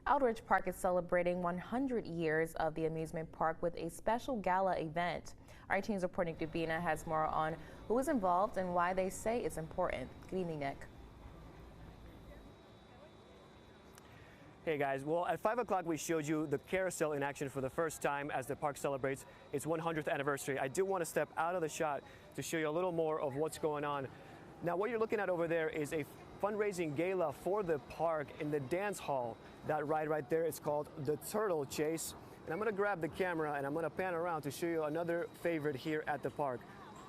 Eldridge Park is celebrating 100 years of the amusement park with a special gala event. Our team's reporting Dubina has more on who is involved and why they say it's important. Good evening, Nick. Hey guys, well at 5 o'clock we showed you the carousel in action for the first time as the park celebrates its 100th anniversary. I do want to step out of the shot to show you a little more of what's going on. Now what you're looking at over there is a fundraising gala for the park in the dance hall. That ride right there is called the Turtle Chase. And I'm going to grab the camera and I'm going to pan around to show you another favorite here at the park.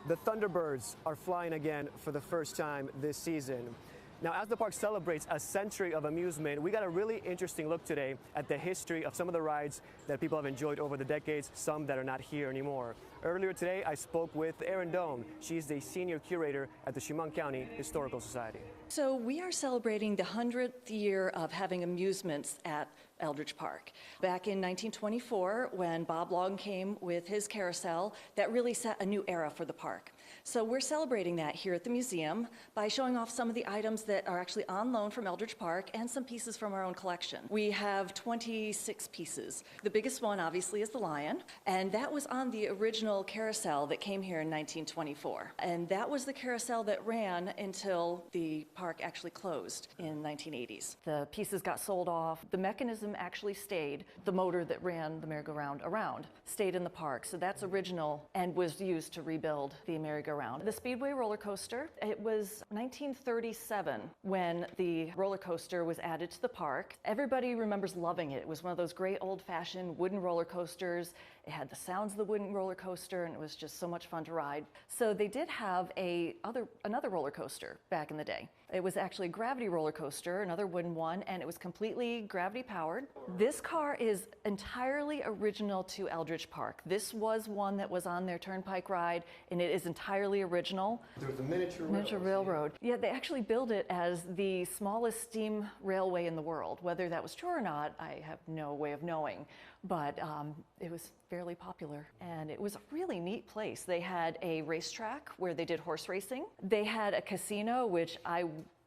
The Thunderbirds are flying again for the first time this season. Now, as the park celebrates a century of amusement, we got a really interesting look today at the history of some of the rides that people have enjoyed over the decades, some that are not here anymore. Earlier today, I spoke with Erin Doan. She's the senior curator at the Chemung County Historical Society. So we are celebrating the 100th year of having amusements at Eldridge Park. Back in 1924, when Bob Long came with his carousel, that really set a new era for the park. So we're celebrating that here at the museum by showing off some of the items that are actually on loan from Eldridge Park and some pieces from our own collection. We have 26 pieces. The biggest one, obviously, is the lion, and that was on the original carousel that came here in 1924. And that was the carousel that ran until the park actually closed in the 1980s. The pieces got sold off. The mechanism actually stayed. The motor that ran the merry-go-round around stayed in the park. So that's original and was used to rebuild the merry-go-round. The Speedway roller coaster, it was 1937 when the roller coaster was added to the park. Everybody remembers loving it. It was one of those great old-fashioned wooden roller coasters. It had the sounds of the wooden roller coaster, and it was just so much fun to ride. So they did have another roller coaster back in the day. It was actually a gravity roller coaster, another wooden one, and it was completely gravity powered. This car is entirely original to Eldridge Park. This was one that was on their Turnpike ride, and it is entirely original. There's a miniature railroad. Yeah, they actually built it as the smallest steam railway in the world. Whether that was true or not, I have no way of knowing, but it was fairly popular, and it was a really neat place. They had a racetrack where they did horse racing. They had a casino, which I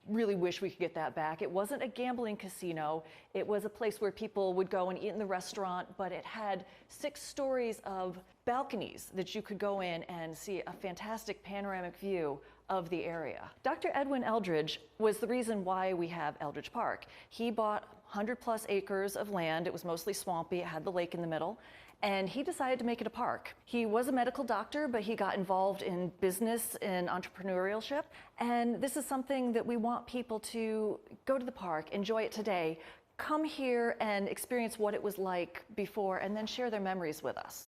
really wish we could get that back. It wasn't a gambling casino. It was a place where people would go and eat in the restaurant, but it had 6 stories of balconies that you could go in and see a fantastic panoramic view of the area. Dr. Edwin Eldridge was the reason why we have Eldridge Park. He bought 100+ acres of land. It was mostly swampy. It had the lake in the middle. And he decided to make it a park. He was a medical doctor, but he got involved in business and entrepreneurship. And this is something that we want people to go to the park, enjoy it today, come here and experience what it was like before, and then share their memories with us.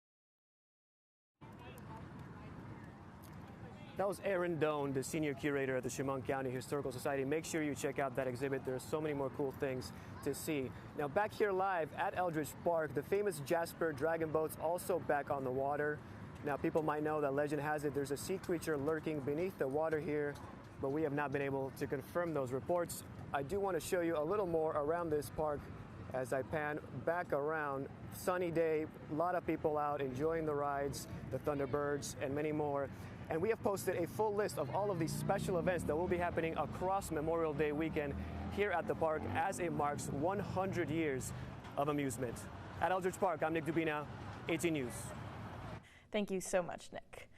That was Erin Doan, the senior curator at the Chemung County Historical Society. Make sure you check out that exhibit. There's so many more cool things to see. Now back here live at Eldridge Park, the famous Jasper dragon boat's also back on the water. Now people might know that legend has it there's a sea creature lurking beneath the water here, but we have not been able to confirm those reports. I do want to show you a little more around this park as I pan back around. Sunny day, a lot of people out enjoying the rides, the Thunderbirds, and many more. And we have posted a full list of all of these special events that will be happening across Memorial Day weekend here at the park as it marks 100 years of amusement. At Eldridge Park, I'm Nick Dubina, 18 News. Thank you so much, Nick.